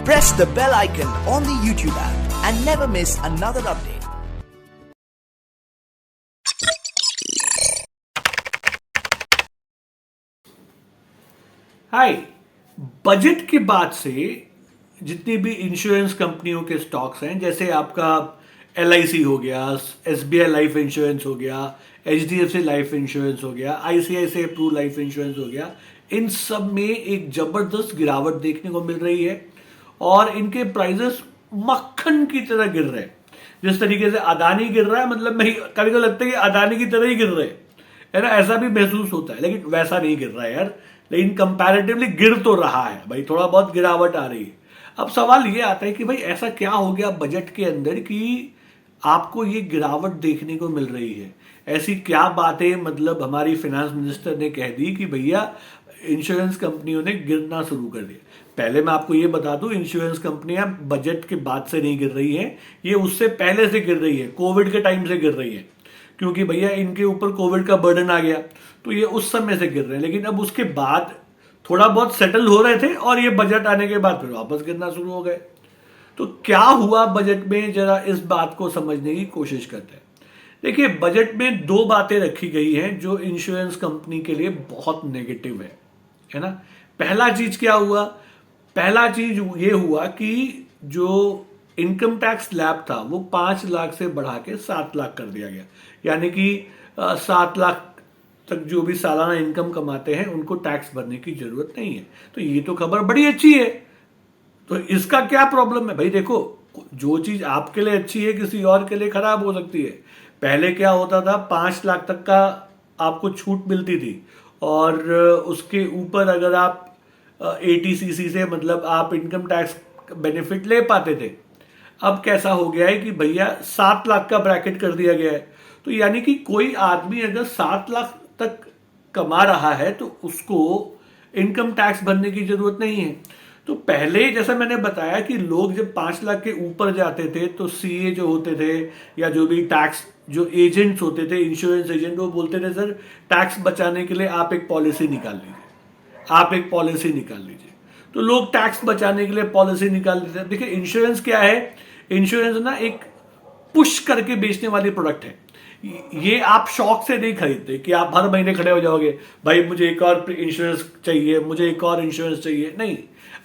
Press the bell icon on the YouTube app and never miss another update. Hi, budget के बाद से जितनी भी इंश्योरेंस कंपनियों के स्टॉक्स हैं, जैसे आपका LIC हो गया, SBI लाइफ इंश्योरेंस हो गया, HDFC लाइफ इंश्योरेंस हो गया, ICICI प्रू लाइफ इंश्योरेंस हो गया, इन सब में एक जबरदस्त गिरावट देखने को मिल रही है और इनके प्राइसेस मक्खन की तरह गिर रहे हैं। जिस तरीके से अदानी गिर रहा है, मतलब मैं कभी को लगता है कि अदानी की तरह ही गिर रहे है ना, ऐसा भी महसूस होता है, लेकिन वैसा नहीं गिर रहा है यार। लेकिन कंपैरेटिवली गिर तो रहा है भाई, थोड़ा बहुत गिरावट आ रही है। अब सवाल ये आता है कि भाई ऐसा क्या हो गया बजट के अंदर कि आपको ये गिरावट देखने को मिल रही है? ऐसी क्या बातें मतलब हमारी फाइनेंस मिनिस्टर ने कह दी कि भैया इंश्योरेंस कंपनियों ने गिरना शुरू कर दिया? पहले मैं आपको ये बता दूं, इंश्योरेंस कंपनियां बजट के बाद से नहीं गिर रही हैं, ये उससे पहले से गिर रही है, कोविड के टाइम से गिर रही है, क्योंकि भैया इनके ऊपर कोविड का बर्डन आ गया, तो ये उस समय से गिर रहे हैं। लेकिन अब उसके बाद थोड़ा बहुत सेटल हो रहे थे और ये बजट आने के बाद फिर वापस गिरना शुरू हो गए। तो क्या हुआ बजट में, जरा इस बात को समझने की कोशिश करते हैं। देखिए, बजट में दो बातें रखी गई हैं जो इंश्योरेंस कंपनी के लिए बहुत नेगेटिव है ना। पहला चीज क्या हुआ? पहला चीज ये हुआ कि जो इनकम टैक्स स्लैब था वो 5 लाख से बढ़ा के 7 लाख कर दिया गया, यानी कि 7 लाख तक जो भी सालाना इनकम कमाते हैं उनको टैक्स भरने की जरूरत नहीं है। तो ये तो खबर बड़ी अच्छी है। तो इसका क्या प्रॉब्लम है भाई? देखो, जो चीज आपके लिए अच्छी है किसी और के लिए खराब हो सकती है। पहले क्या होता था, 5 लाख तक का आपको छूट मिलती थी और उसके ऊपर अगर आप ATCC से मतलब आप इनकम टैक्स बेनिफिट ले पाते थे। अब कैसा हो गया है कि भैया 7 लाख का ब्रैकेट कर दिया गया है। तो यानी कि कोई आदमी अगर 7 लाख तक कमा रहा है तो उसको इनकम टैक्स भरने की जरूरत नहीं है। तो पहले जैसा मैंने बताया कि लोग जब 5 लाख के ऊपर जाते थे तो CA जो होते थे या जो भी टैक्स जो एजेंट्स होते थे, इंश्योरेंस एजेंट, वो बोलते थे सर टैक्स बचाने के लिए आप एक पॉलिसी निकाल लीजिए, आप एक पॉलिसी निकाल लीजिए। तो लोग टैक्स बचाने के लिए पॉलिसी निकाल लेते हैं। देखिए, इंश्योरेंस क्या है? इंश्योरेंस ना एक पुश करके बेचने वाली प्रोडक्ट है। ये आप शौक से नहीं खरीदते कि आप हर महीने खड़े हो जाओगे भाई मुझे एक और इंश्योरेंस चाहिए, मुझे एक और इंश्योरेंस चाहिए। नहीं,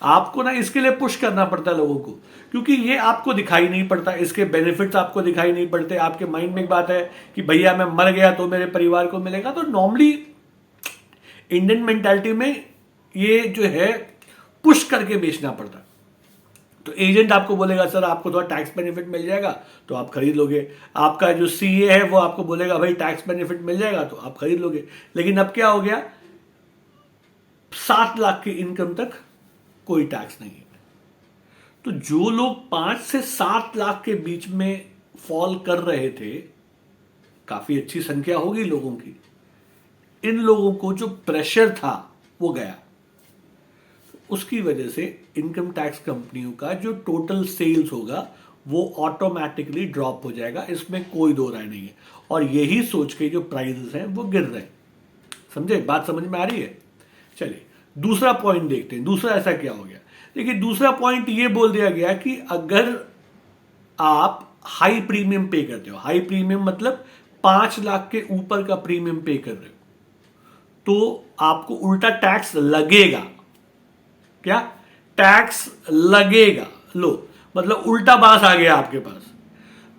आपको ना इसके लिए पुश करना पड़ता है लोगों को, क्योंकि ये आपको दिखाई नहीं पड़ता, इसके बेनिफिट्स आपको दिखाई नहीं पड़ते। आपके माइंड में एक बात है कि भैया मैं मर गया तो मेरे परिवार को मिलेगा। तो नॉर्मली इंडियन मेंटालिटी में ये जो है पुश करके बेचना पड़ता है। तो एजेंट आपको बोलेगा सर आपको थोड़ा टैक्स बेनिफिट मिल जाएगा तो आप खरीद लोगे। आपका जो CA है वो आपको बोलेगा भाई टैक्स बेनिफिट मिल जाएगा तो आप खरीद लोगे। लेकिन अब क्या हो गया, 7 लाख की इनकम तक कोई टैक्स नहीं है। तो जो लोग 5 से 7 लाख के बीच में फॉल कर रहे थे, काफी अच्छी संख्या होगी लोगों की, इन लोगों को जो प्रेशर था वो गया। उसकी वजह से इनकम टैक्स कंपनियों का जो टोटल सेल्स होगा वो ऑटोमेटिकली ड्रॉप हो जाएगा, इसमें कोई दो राय नहीं है। और यही सोच के जो प्राइसेस हैं वो गिर रहे हैं। समझे? बात समझ में आ रही है? चलिए दूसरा पॉइंट देखते हैं। दूसरा ऐसा क्या हो गया? देखिए, दूसरा पॉइंट ये बोल दिया गया कि अगर आप हाई प्रीमियम पे करते हो, हाई प्रीमियम मतलब 5 लाख के ऊपर का प्रीमियम पे कर रहे हो, तो आपको उल्टा टैक्स लगेगा। क्या? टैक्स लगेगा। लो, मतलब उल्टा बास आ गया आपके पास।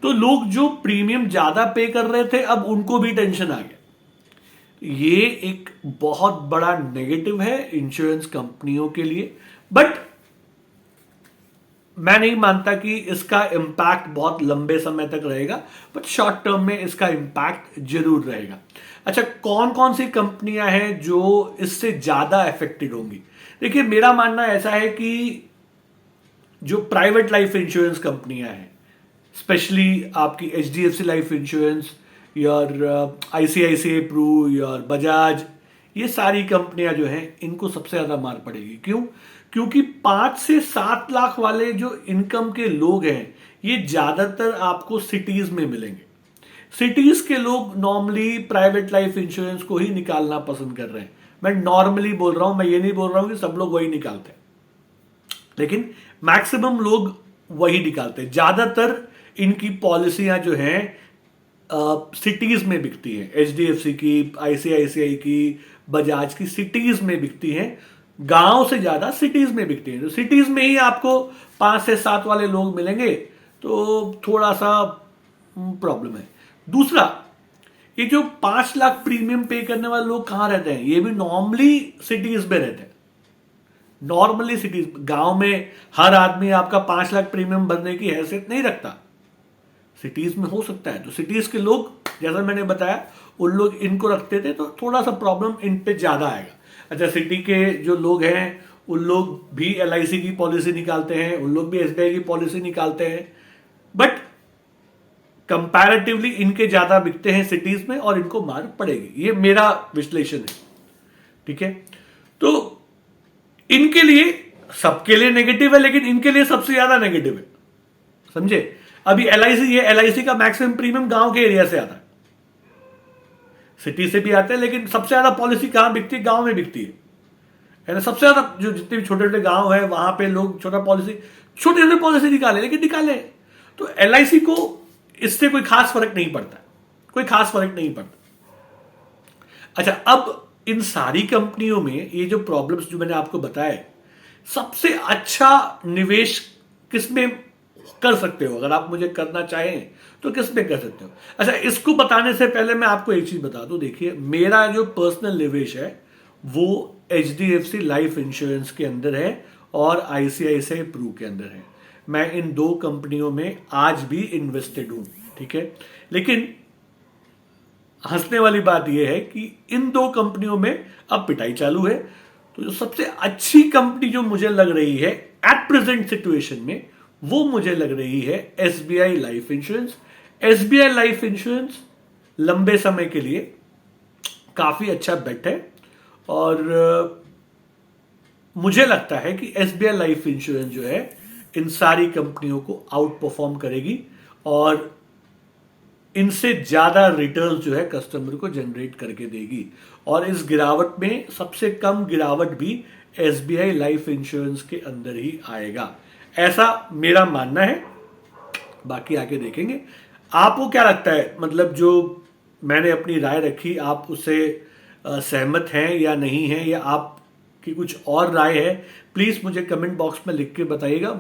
तो लोग जो प्रीमियम ज्यादा पे कर रहे थे अब उनको भी टेंशन आ गया। ये एक बहुत बड़ा नेगेटिव है इंश्योरेंस कंपनियों के लिए। बट मैं नहीं मानता कि इसका इंपैक्ट बहुत लंबे समय तक रहेगा, बट शॉर्ट टर्म में इसका इंपैक्ट जरूर रहेगा। अच्छा, कौन कौन सी कंपनियां हैं जो इससे ज्यादा अफेक्टेड होंगी? देखिए, मेरा मानना ऐसा है कि जो प्राइवेट लाइफ इंश्योरेंस कंपनियां हैं, स्पेशली आपकी HDFC life insurance, your ICICI Pru, your Bajaj, ये सारी कंपनियां जो हैं इनको सबसे ज्यादा मार पड़ेगी। क्यों? क्योंकि 5 से 7 लाख वाले जो इनकम के लोग हैं ये ज्यादातर आपको सिटीज में मिलेंगे। सिटीज के लोग नॉर्मली प्राइवेट लाइफ इंश्योरेंस को ही निकालना पसंद कर रहे हैं। मैं नॉर्मली बोल रहा हूं, मैं ये नहीं बोल रहा हूं कि सब लोग वही निकालते हैं, लेकिन मैक्सिमम लोग वही निकालते हैं। ज्यादातर इनकी पॉलिसियां जो हैं सिटीज में बिकती हैं, एचडीएफसी की, आईसीआईसीआई की, बजाज की सिटीज में बिकती हैं, गांव से ज्यादा सिटीज में बिकती हैं। तो सिटीज में ही आपको 5 से 7 वाले लोग मिलेंगे, तो थोड़ा सा प्रॉब्लम है। दूसरा, ये जो 5 लाख प्रीमियम पे करने वाले लोग कहां रहते हैं? ये भी नॉर्मली सिटीज में रहते हैं। नॉर्मली सिटीज, गांव में हर आदमी आपका 5 लाख प्रीमियम भरने की हैसियत नहीं रखता, सिटीज में हो सकता है। तो सिटीज के लोग, जैसा मैंने बताया, उन लोग इनको रखते थे, तो थोड़ा सा प्रॉब्लम इन पे ज्यादा आएगा। अच्छा, सिटी के जो लोग हैं उन लोग भी एलआईसी की पॉलिसी निकालते हैं, उन लोग भी एसबीआई की पॉलिसी निकालते हैं, बट कंपैरेटिवली इनके ज्यादा बिकते हैं सिटीज में और इनको मार पड़ेगी। ये मेरा विश्लेषण है, ठीक है। तो इनके लिए, सबके लिए नेगेटिव है, लेकिन इनके लिए सबसे ज्यादा नेगेटिव है, समझे। अभी एलआईसी है, एलआईसी का मैक्सिमम प्रीमियम गांव के एरिया से आता है, सिटी से भी आता है, लेकिन सबसे ज्यादा पॉलिसी कहां बिकती है? गांव में बिकती है ना। सबसे ज्यादा जो जितने भी छोटे छोटे गांव है वहां पे लोग छोटी छोटी पॉलिसी निकाले, लेकिन निकाले। तो एलआईसी को इससे कोई खास फर्क नहीं पड़ता, कोई खास फर्क नहीं पड़ता। अच्छा, अब इन सारी कंपनियों में ये जो प्रॉब्लम्स जो मैंने आपको बताए, सबसे अच्छा निवेश किसमें कर सकते हो? अगर आप मुझे करना चाहें तो किसमें कर सकते हो? अच्छा, इसको बताने से पहले मैं आपको एक चीज बता दूं। देखिए, मेरा जो पर्सनल निवेश है वो एचडीएफसी लाइफ इंश्योरेंस के अंदर है और आईसीआईसीआई प्रू के अंदर है। मैं इन 2 कंपनियों में आज भी इन्वेस्टेड हूं, ठीक है। लेकिन हंसने वाली बात यह है कि इन 2 कंपनियों में अब पिटाई चालू है। तो जो सबसे अच्छी कंपनी जो मुझे लग रही है एट प्रेजेंट सिचुएशन में, वो मुझे लग रही है SBI life insurance. SBI life insurance लंबे समय के लिए काफी अच्छा बेट है और मुझे लगता है कि एसबीआई लाइफ इंश्योरेंस जो है इन सारी कंपनियों को आउट परफॉर्म करेगी और इनसे ज्यादा रिटर्न जो है कस्टमर को जनरेट करके देगी। और इस गिरावट में सबसे कम गिरावट भी एसबीआई लाइफ इंश्योरेंस के अंदर ही आएगा, ऐसा मेरा मानना है। बाकी आके देखेंगे। आपको क्या लगता है? मतलब जो मैंने अपनी राय रखी, आप उससे सहमत हैं या नहीं हैं, या आपकी कुछ और राय है? प्लीज मुझे कमेंट बॉक्स में लिख के बताइएगा।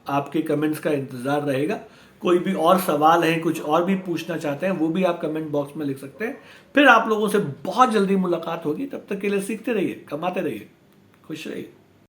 आपके कमेंट्स का इंतजार रहेगा। कोई भी और सवाल है, कुछ और भी पूछना चाहते हैं, वो भी आप कमेंट बॉक्स में लिख सकते हैं। फिर आप लोगों से बहुत जल्दी मुलाकात होगी। तब तक के लिए सीखते रहिए, कमाते रहिए, खुश रहिए।